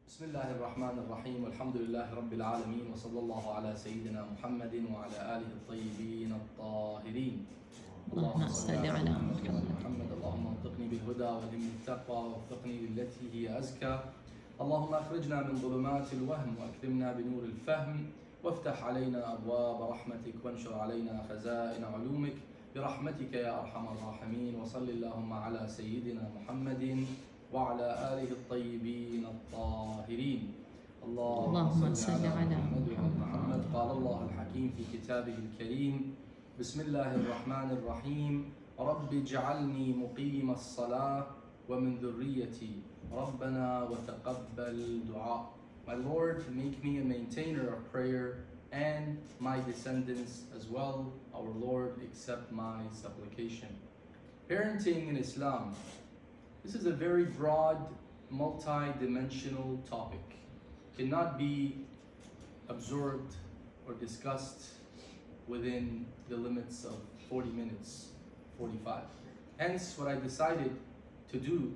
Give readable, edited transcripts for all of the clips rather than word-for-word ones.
بسم الله الرحمن الرحيم والحمد لله رب العالمين وصلى الله على سيدنا محمد وعلى آله الطيبين الطاهرين. اللهم صل على محمد. اللهم انطقني بالهدى والهمني التقوى ووفقني للتي هي أزكى. اللهم أخرجنا من ظلمات الوهم وأكرمنا بنور الفهم وافتح علينا أبواب رحمتك وانشر علينا خزائن علومك برحمتك يا أرحم الراحمين. وصل اللهم على سيدنا محمد وعلى آله الطيبين الطاهرين. اللهم صل على محمد. قال الله الحكيم في كتابه الكريم: بسم الله الرحمن الرحيم. رب اجعلني مقيم الصلاة ومن ذريتي ربنا وتقبل دعاء. My Lord, make me a maintainer of prayer and my descendants as well. Our Lord, accept my supplication. Parenting in Islam. This is a very broad, multi-dimensional topic. Cannot be absorbed or discussed within the limits of 40 minutes, 45. Hence, what I decided to do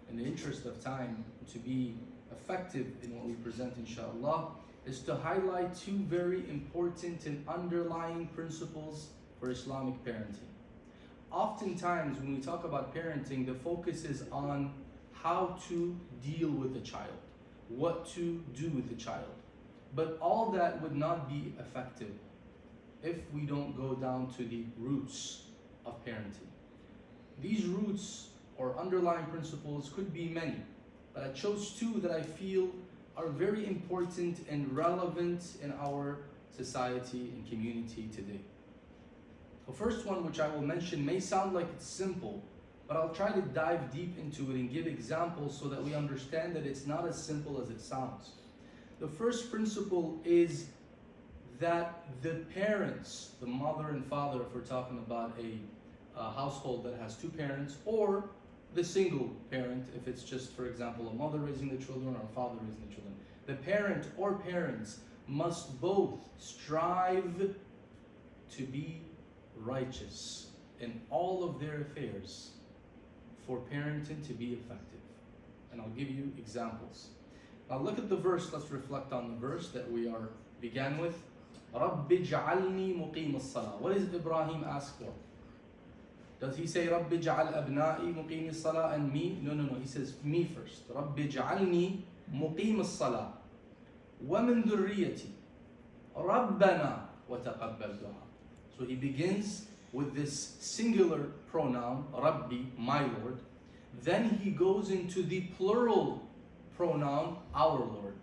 in the interest of time to be effective in what we present, inshallah, is to highlight two very important and underlying principles for Islamic parenting. Oftentimes, when we talk about parenting, the focus is on how to deal with the child, what to do with the child. But all that would not be effective if we don't go down to the roots of parenting. These roots or underlying principles could be many, but I chose two that I feel are very important and relevant in our society and community today. The first one, which I will mention, may sound like it's simple, but I'll try to dive deep into it and give examples so that we understand that it's not as simple as it sounds. The first principle is that the parents, the mother and father, if we're talking about a household that has two parents, or the single parent, if it's just, for example, a mother raising the children or a father raising the children, the parent or parents must both strive to be righteous in all of their affairs for parenting to be effective. And I'll give you examples. Now look at the verse, let's reflect on the verse that we began with. رَبِّ اجْعَلْنِي مُقِيمَ الصَّلَاةِ. What does Ibrahim ask for? Does he say رَبِّ اجْعَلْ أَبْنَائِي مُقِيمِ الصَّلَاةِ and me? No. He says me first. رَبِّ اجْعَلْنِي مُقِيمَ الصَّلَاةِ وَمِن ذُرِّيَّتِي رَبَّنَا وَتَقَبَّلْ دُعَاء. So he begins with this singular pronoun, Rabbi, my Lord. Then he goes into the plural pronoun, our Lord.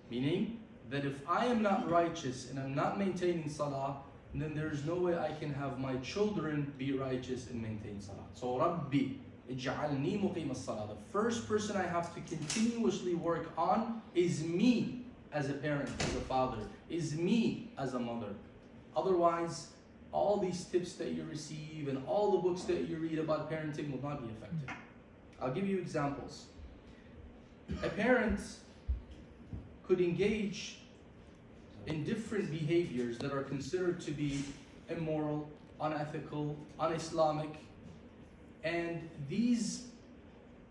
Meaning that if I am not righteous and I'm not maintaining salah, then there's no way I can have my children be righteous and maintain salah. So Rabbi, ij'alni muqim as-salah. The first person I have to continuously work on is me as a parent, as a father, is me as a mother. Otherwise, all these tips that you receive and all the books that you read about parenting will not be effective. I'll give you examples. A parent could engage in different behaviors that are considered to be immoral, unethical, un-Islamic, and these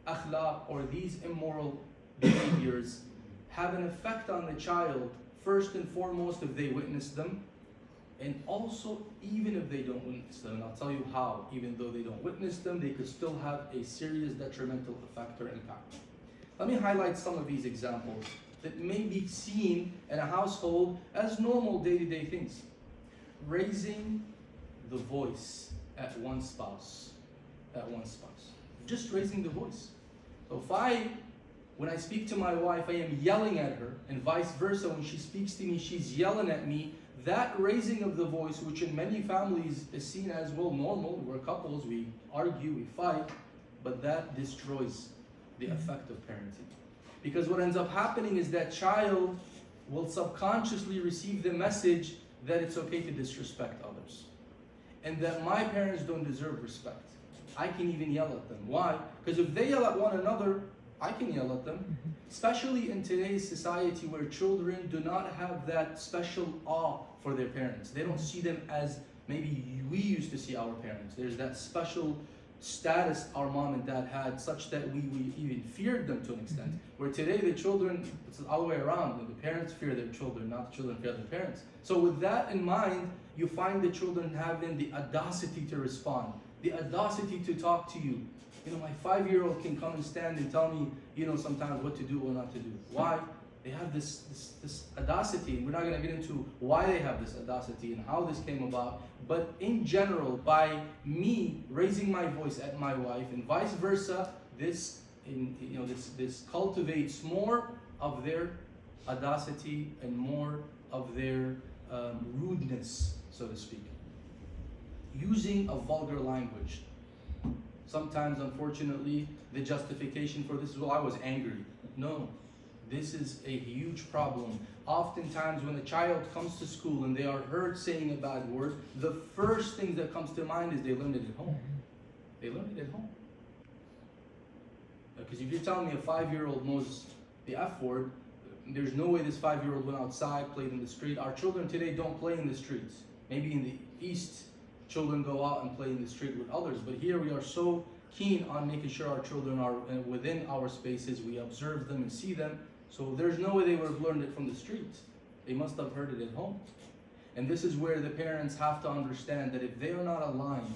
akhlaq or these immoral behaviors have an effect on the child, first and foremost if they witness them, and also even if they don't witness them. And I'll tell you how, even though they don't witness them, they could still have a serious detrimental effect or impact. Let me highlight some of these examples that may be seen in a household as normal day-to-day things. Raising the voice at one spouse. Just raising the voice. So when I speak to my wife, I am yelling at her, and vice versa, when she speaks to me, she's yelling at me. That raising of the voice, which in many families is seen as, well, normal, we're couples, we argue, we fight, but that destroys the effect of parenting. Because what ends up happening is that child will subconsciously receive the message that it's okay to disrespect others. And that my parents don't deserve respect. I can even yell at them. Why? Because if they yell at one another, I can yell at them. Especially in today's society where children do not have that special awe for their parents. They don't see them as maybe we used to see our parents. There's that special status our mom and dad had, such that we even feared them to an extent. Where today the children, it's the other way around. The parents fear their children, not the children fear their parents. So with that in mind, you find the children having the audacity to respond, the audacity to talk to you. You know, my 5-year-old can come and stand and tell me, you know, sometimes what to do or not to do. Why? They have this audacity, and we're not going to get into why they have this audacity and how this came about. But in general, by me raising my voice at my wife and vice versa, this cultivates more of their audacity and more of their rudeness, so to speak. Using a vulgar language. Sometimes, unfortunately, the justification for this is, well, I was angry. No. This is a huge problem. Oftentimes when a child comes to school and they are heard saying a bad word, the first thing that comes to mind is they learned it at home. They learned it at home. Because if you're telling me a 5-year-old knows the F word, there's no way this 5-year-old went outside, played in the street. Our children today don't play in the streets. Maybe in the East, children go out and play in the street with others. But here we are so keen on making sure our children are within our spaces. We observe them and see them. So there's no way they would have learned it from the street. They must have heard it at home. And this is where the parents have to understand that if they are not aligned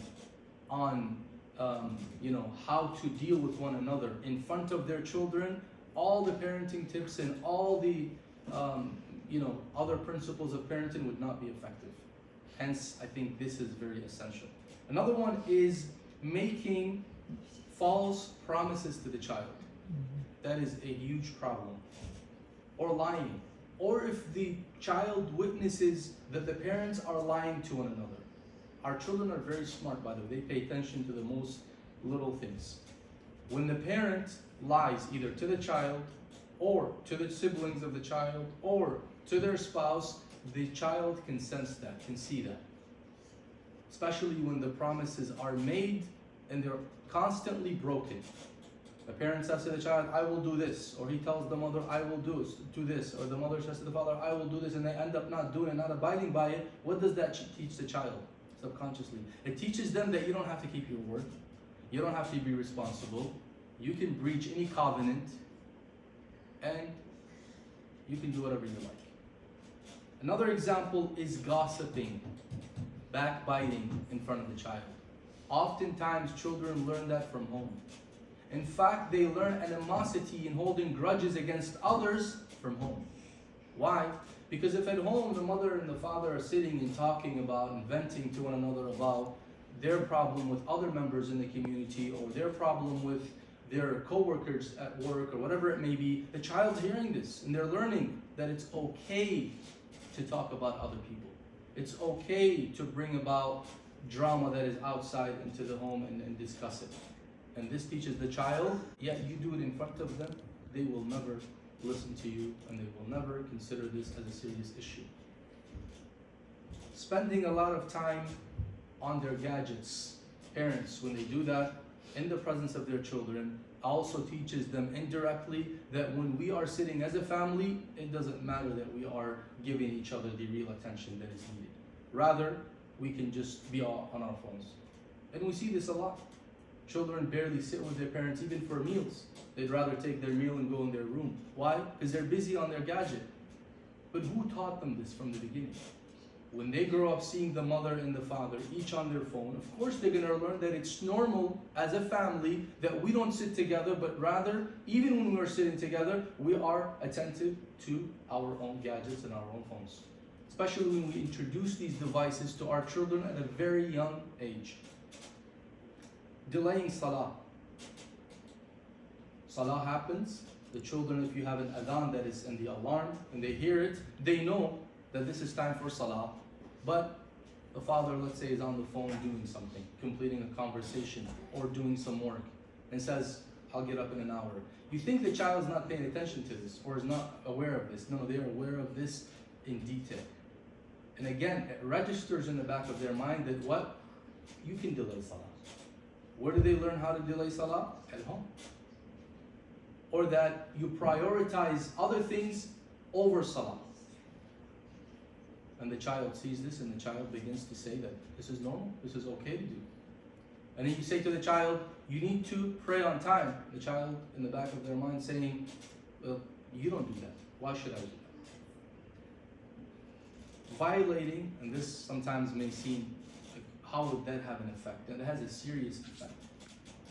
on how to deal with one another in front of their children, all the parenting tips and all the other principles of parenting would not be effective. Hence, I think this is very essential. Another one is making false promises to the child. That is a huge problem. Or lying. Or if the child witnesses that the parents are lying to one another. Our children are very smart, by the way. They pay attention to the most little things. When the parent lies either to the child or to the siblings of the child or to their spouse, the child can sense that, can see that. Especially when the promises are made and they're constantly broken. The parent says to the child, I will do this. Or he tells the mother, I will do this. Or the mother says to the father, I will do this. And they end up not doing it, not abiding by it. What does that teach the child subconsciously? It teaches them that you don't have to keep your word. You don't have to be responsible. You can breach any covenant. And you can do whatever you like. Another example is gossiping, backbiting in front of the child. Oftentimes children learn that from home. In fact, they learn animosity and holding grudges against others from home. Why? Because if at home the mother and the father are sitting and talking about and venting to one another about their problem with other members in the community or their problem with their co-workers at work or whatever it may be, the child's hearing this and they're learning that it's okay to talk about other people. It's okay to bring about drama that is outside into the home and discuss it. And this teaches the child, yet you do it in front of them, they will never listen to you and they will never consider this as a serious issue. Spending a lot of time on their gadgets. Parents, when they do that in the presence of their children, also teaches them indirectly that when we are sitting as a family, it doesn't matter that we are giving each other the real attention that is needed. Rather, we can just be all on our phones. And we see this a lot. Children barely sit with their parents even for meals. They'd rather take their meal and go in their room. Why? Because they're busy on their gadget. But who taught them this from the beginning? When they grow up seeing the mother and the father each on their phone, of course they're going to learn that it's normal as a family that we don't sit together, but rather, even when we're sitting together, we are attentive to our own gadgets and our own phones. Especially when we introduce these devices to our children at a very young age. Delaying salah. Salah happens. The children, if you have an adhan that is in the alarm and they hear it, they know that this is time for salah. But the father, let's say, is on the phone doing something, completing a conversation or doing some work, and says, I'll get up in an hour. You think the child's not paying attention to this or is not aware of this. No, they are aware of this in detail. And again, it registers in the back of their mind that what? You can delay salah. Where do they learn how to delay salah? At home. Or that you prioritize other things over salah. And the child sees this and the child begins to say that this is normal, this is okay to do. And then you say to the child, you need to pray on time. The child in the back of their mind saying, well, you don't do that. Why should I do that? Violating, and this sometimes may seem like, how would that have an effect? And it has a serious effect.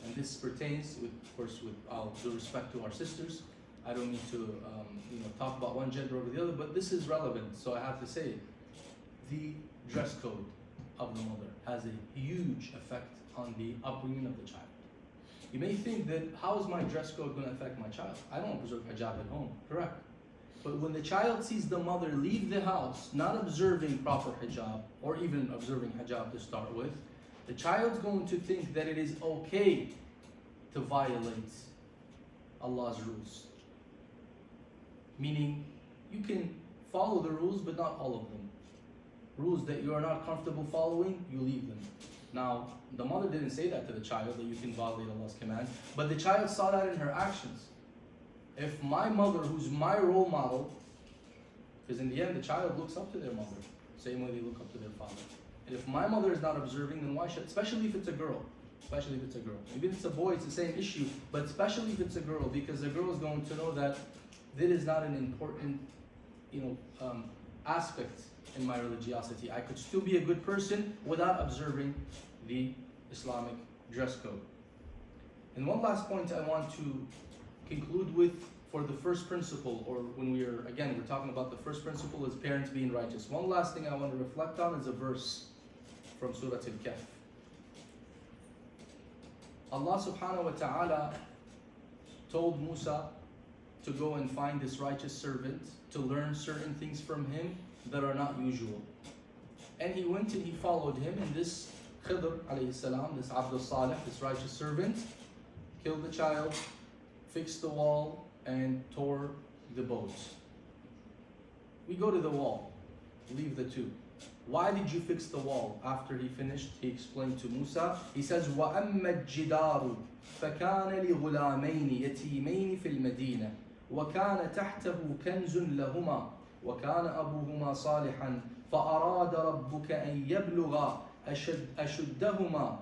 And this pertains, of course, with all due respect to our sisters. I don't need to talk about one gender over the other, but this is relevant, so I have to say it. The dress code of the mother has a huge effect on the upbringing of the child. You may think that, how is my dress code going to affect my child? I don't observe hijab at home, correct. But when the child sees the mother leave the house not observing proper hijab, or even observing hijab to start with, the child's going to think that it is okay to violate Allah's rules. Meaning, you can follow the rules, but not all of them. Rules that you are not comfortable following, you leave them. Now, the mother didn't say that to the child, that you can violate Allah's commands, but the child saw that in her actions. If my mother, who's my role model, because in the end, the child looks up to their mother, same way they look up to their father. And if my mother is not observing, then why should, especially if it's a girl, Even if it's a boy, it's the same issue, but especially if it's a girl, because the girl is going to know that this is not an important, aspect in my religiosity. I could still be a good person without observing the Islamic dress code. And one last point I want to conclude with for the first principle, or when we're talking about the first principle is parents being righteous. One last thing I want to reflect on is a verse from Surah Al-Kahf. Allah subhanahu wa ta'ala told Musa to go and find this righteous servant to learn certain things from him that are not usual. And he went and he followed him, and this Khidr alayhi salam, this Abdul Salih, this righteous servant, killed the child, fixed the wall, and tore the boat. We go to the wall, leave the two. Why did you fix the wall? After he finished, he explained to Musa, he says, وَأَمَّا الجِّدَارُ فَكَانَ لِغُلَامَيْنِ يَتِيمَيْنِ فِي الْمَدِينَةِ وَكَانَ تَحْتَهُ كَنْزٌ لَهُمَا وَكَانَ أَبُوهُمَا صَالِحًا فَأَرَادَ رَبُّكَ أَنْ يَبْلُغَا أَشُدَّهُمَا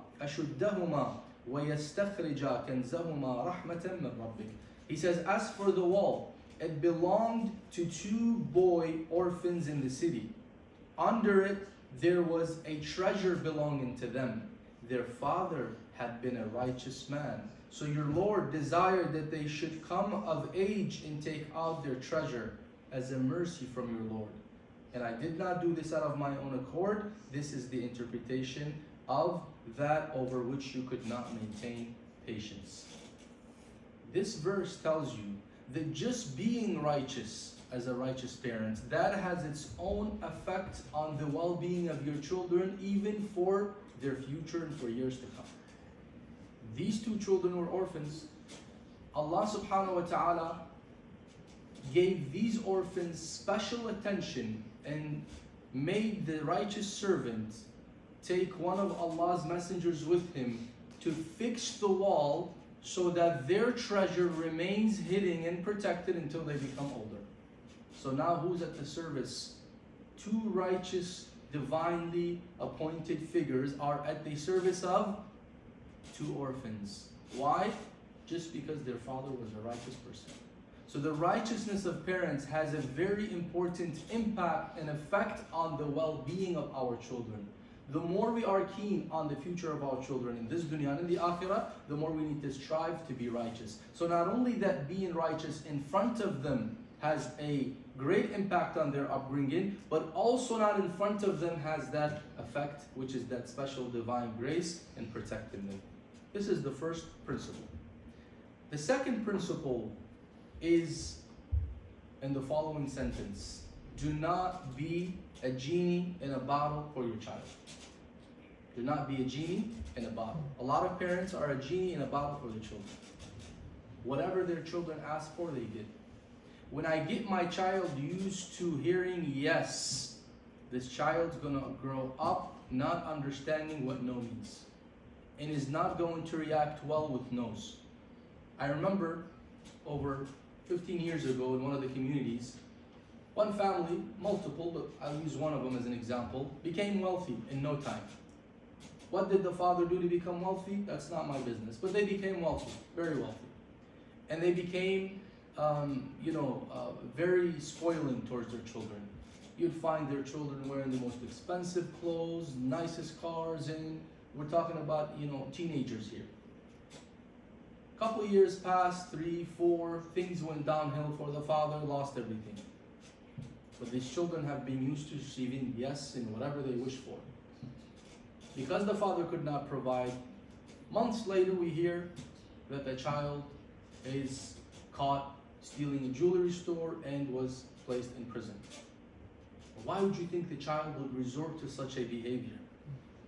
وَيَسْتَخْرِجَا كَنْزَهُمَا رَحْمَةً مِنْ رَبِّكَ. He says, as for the wall, it belonged to two boy orphans in the city. Under it, there was a treasure belonging to them. Their father had been a righteous man. So your Lord desired that they should come of age and take out their treasure as a mercy from your Lord. And I did not do this out of my own accord. This is the interpretation of that over which you could not maintain patience. This verse tells you that just being righteous as a righteous parent, that has its own effect on the well-being of your children, even for their future and for years to come. These two children were orphans. Allah subhanahu wa ta'ala gave these orphans special attention and made the righteous servant take one of Allah's messengers with him to fix the wall so that their treasure remains hidden and protected until they become older. So now who's at the service? Two righteous, divinely appointed figures are at the service of two orphans. Why? Just because their father was a righteous person. So the righteousness of parents has a very important impact and effect on the well-being of our children. The more we are keen on the future of our children in this dunya and in the akhirah, the more we need to strive to be righteous. So not only that being righteous in front of them has a great impact on their upbringing, but also not in front of them has that effect, which is that special divine grace in protecting them. This is the first principle. The second principle is in the following sentence: do not be a genie in a bottle for your child. Do not be a genie in a bottle. A lot of parents are a genie in a bottle for their children. Whatever their children ask for, they get. When I get my child used to hearing yes, this child's going to grow up not understanding what no means, and is not going to react well with no's. I remember over 15 years ago in one of the communities, one family, multiple, but I'll use one of them as an example, became wealthy in no time. What did the father do to become wealthy? That's not my business. But they became wealthy, very wealthy. And they became, very spoiling towards their children. You'd find their children wearing the most expensive clothes, nicest cars, and we're talking about, teenagers here. A couple of years passed, 3, 4, things went downhill for the father, lost everything. But these children have been used to receiving yes in whatever they wish for. Because the father could not provide, months later we hear that the child is caught stealing a jewelry store and was placed in prison. Why would you think the child would resort to such a behavior?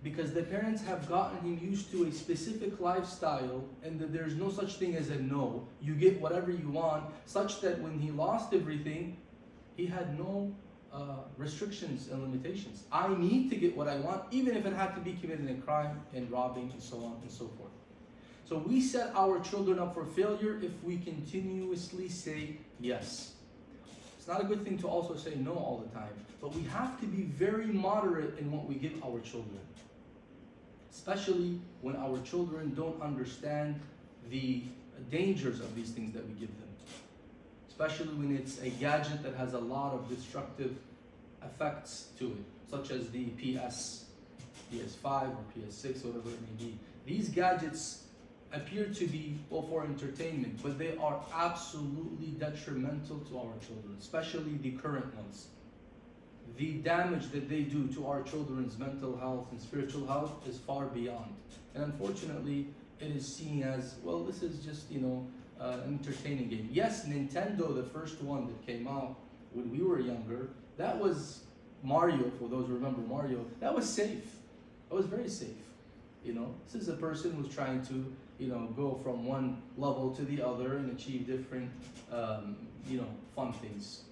Because the parents have gotten him used to a specific lifestyle and that there's no such thing as a no. You get whatever you want, such that when he lost everything, he had no restrictions and limitations. I need to get what I want, even if it had to be committing a crime and robbing and so on and so forth. So we set our children up for failure if we continuously say yes. It's not a good thing to also say no all the time, but we have to be very moderate in what we give our children. Especially when our children don't understand the dangers of these things that we give them. Especially when it's a gadget that has a lot of destructive effects to it, such as the PS5 or PS6, whatever it may be. These gadgets appear to be for entertainment, but they are absolutely detrimental to our children, especially the current ones. The damage that they do to our children's mental health and spiritual health is far beyond. And unfortunately, it is seen as, well, this is just, an entertaining game. Yes, Nintendo, the first one that came out when we were younger, that was Mario, for those who remember Mario, that was safe. That was very safe. This is a person who's trying to, go from one level to the other and achieve different, fun things.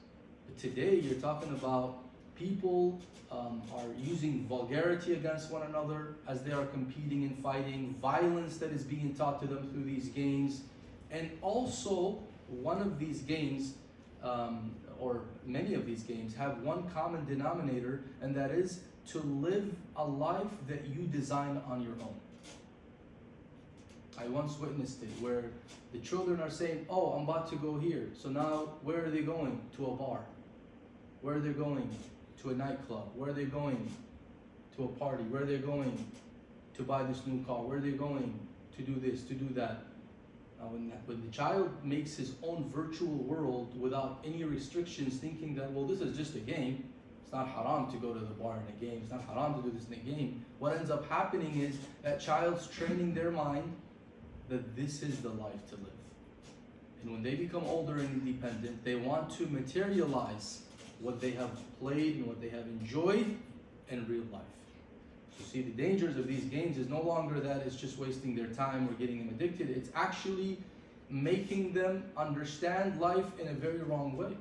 But today, you're talking about people are using vulgarity against one another as they are competing and fighting, violence that is being taught to them through these games. And also, one of these games, or many of these games, have one common denominator, and that is to live a life that you design on your own. I once witnessed it where the children are saying, oh, I'm about to go here. So now, where are they going? To a bar. Where are they going? To a nightclub. Where are they going? To a party. Where are they going? To buy this new car. Where are they going? To do this, to do that. When the child makes his own virtual world without any restrictions, thinking that, well, this is just a game. It's not haram to go to the bar in a game. It's not haram to do this in a game. What ends up happening is that child's training their mind that this is the life to live. And when they become older and independent, they want to materialize what they have played and what they have enjoyed in real life. So see, the dangers of these games is no longer that it's just wasting their time or getting them addicted. It's actually making them understand life in a very wrong way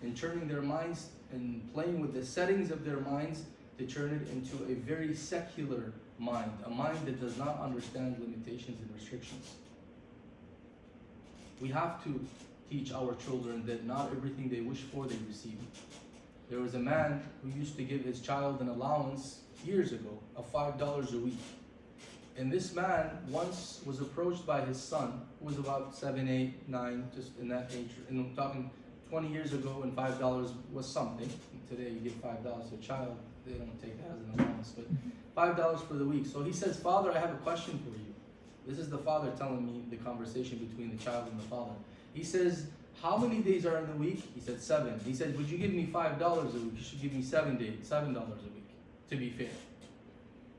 and turning their minds and playing with the settings of their minds to turn it into a very secular mind, a mind that does not understand limitations and restrictions. We have to teach our children that not everything they wish for, they receive. There was a man who used to give his child an allowance years ago of $5 a week. And this man once was approached by his son, who was about 7, 8, 9, just in that age. And I'm talking 20 years ago when $5 was something. Today you give $5 to a child, they don't take that as an allowance, but $5 for the week. So he says, Father, I have a question for you. This is the father telling me the conversation between the child and the father. He says, how many days are in the week? He said 7. He said, would you give me $5 a week? You should give me $7 a week, to be fair.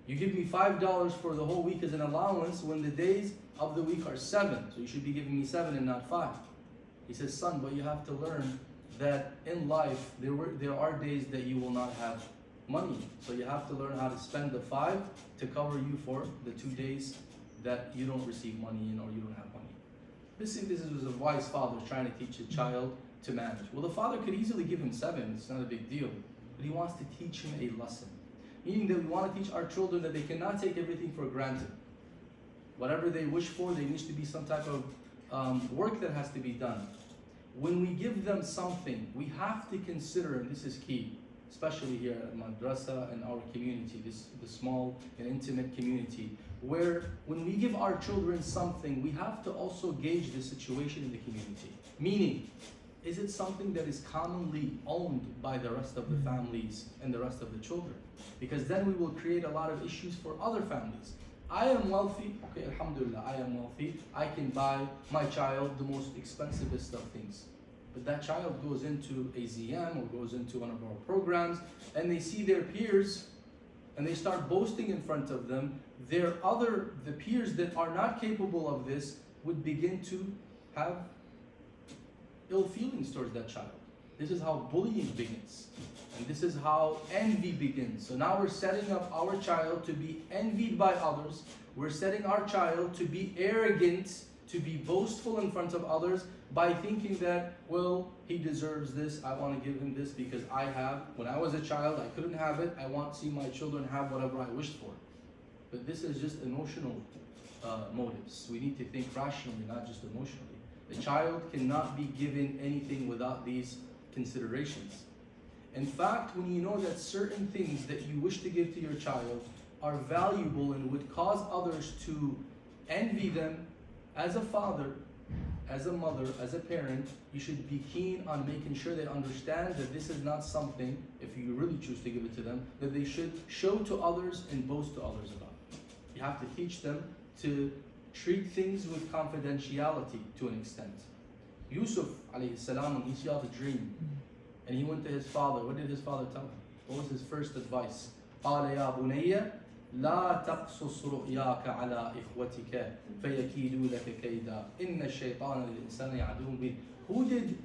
You give me $5 for the whole week as an allowance when the days of the week are 7. So you should be giving me 7 and not 5. He says, son, but you have to learn that in life, there are days that you will not have money. So you have to learn how to spend the 5 to cover you for the 2 days that you don't receive money in or you don't have money. This was a wise father trying to teach a child to manage. Well, the father could easily give him 7. It's not a big deal. But he wants to teach him a lesson. Meaning that we want to teach our children that they cannot take everything for granted. Whatever they wish for, there needs to be some type of work that has to be done. When we give them something, we have to consider, and this is key, especially here at madrasa and our community, the small and intimate community, where when we give our children something, we have to also gauge the situation in the community. Meaning, is it something that is commonly owned by the rest of the families and the rest of the children? Because then we will create a lot of issues for other families. I am wealthy, okay, alhamdulillah, I am wealthy. I can buy my child the most expensivest of things. But that child goes into a ZM or goes into one of our programs and they see their peers and they start boasting in front of them. The peers that are not capable of this would begin to have ill feelings towards that child. This is how bullying begins. And this is how envy begins. So now we're setting up our child to be envied by others. We're setting our child to be arrogant, to be boastful in front of others by thinking that, well, he deserves this, I want to give him this because I have. When I was a child, I couldn't have it. I want to see my children have whatever I wished for. But this is just emotional motives. We need to think rationally, not just emotionally. The child cannot be given anything without these considerations. In fact, when you know that certain things that you wish to give to your child are valuable and would cause others to envy them, as a father, as a mother, as a parent, you should be keen on making sure they understand that this is not something, if you really choose to give it to them, that they should show to others and boast to others about. You have to teach them to treat things with confidentiality to an extent. Yusuf alayhi salam, when he saw the dream, and he went to his father, what did his father tell him? What was his first advice? قال يا بني لا تقصص رؤياك على إخوتك فيكيدوا لك كيدا إن الشيطان للإنسان عدو مبين. Who did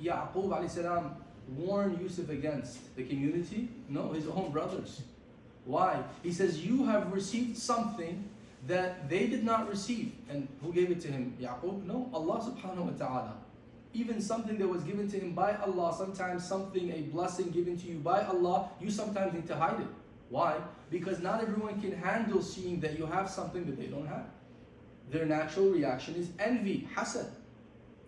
Yaqub alayhi salam warn Yusuf against? The community? No, his own brothers. Why? He says, you have received something that they did not receive. And who gave it to him? Yaqub? No, Allah subhanahu wa ta'ala. Even something that was given to him by Allah, sometimes something, a blessing given to you by Allah, you sometimes need to hide it. Why? Because not everyone can handle seeing that you have something that they don't have. Their natural reaction is envy, hasad.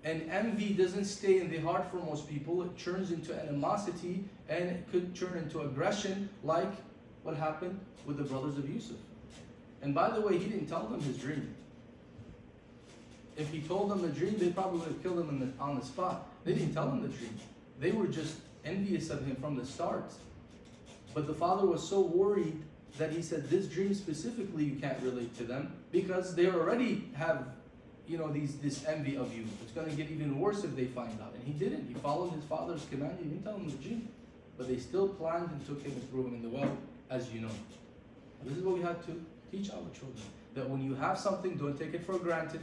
And envy doesn't stay in the heart for most people. It turns into animosity and it could turn into aggression, like what happened with the brothers of Yusuf. And by the way, he didn't tell them his dream. If he told them the dream, they probably would have killed him on the spot. They didn't tell him the dream. They were just envious of him from the start. But the father was so worried that he said, this dream specifically you can't relate to them because they already have, this envy of you. It's going to get even worse if they find out. And he didn't. He followed his father's command. He didn't tell them the dream. But they still planned and took him and threw him in the well, as you know. This is what we have to teach our children. That when you have something, don't take it for granted.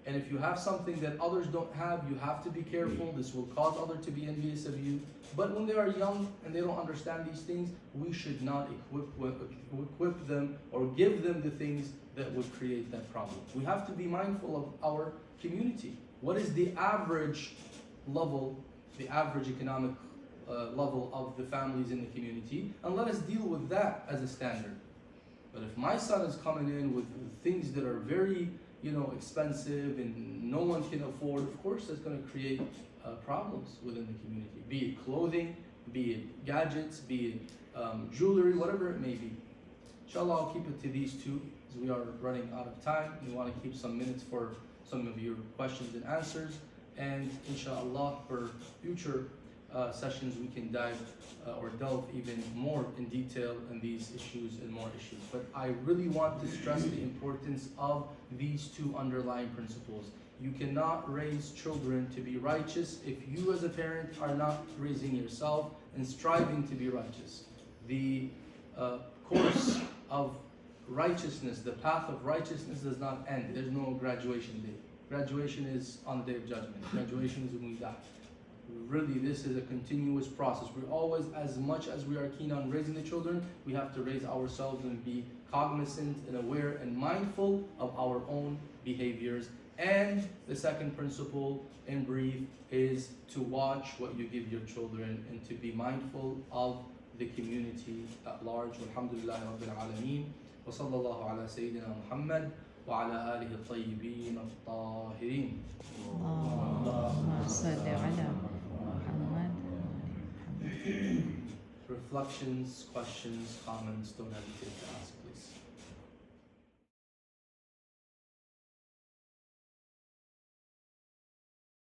And if you have something that others don't have, you have to be careful. This will cause others to be envious of you. But when they are young and they don't understand these things, we should not equip them or give them the things that would create that problem. We have to be mindful of our community. What is the average level, the average economic level of the families in the community? And let us deal with that as a standard. But if my son is coming in with things that are very expensive and no one can afford, of course that's going to create problems within the community. Be it clothing, be it gadgets, be it jewelry, whatever it may be. Inshallah, I'll keep it to these two as we are running out of time. We want to keep some minutes for some of your questions and answers. And inshallah, for future sessions, we can dive or delve even more in detail in these issues and more issues. But I really want to stress the importance of these two underlying principles. You cannot raise children to be righteous if you as a parent are not raising yourself and striving to be righteous. The course of righteousness, the path of righteousness does not end. There's no graduation day. Graduation is on the day of judgment. Graduation is when we die. Really, this is a continuous process. We're always, as much as we are keen on raising the children, we have to raise ourselves and be cognizant and aware and mindful of our own behaviors. And the second principle, in brief, is to watch what you give your children and to be mindful of the community at large. Walhamdulillahi Rabbil Alameen. Wa sallallahu ala Sayyidina Muhammad wa ala alihi at-tayyibin at-tahirin. اللهم صل على محمد. reflections, questions, comments, don't hesitate to ask.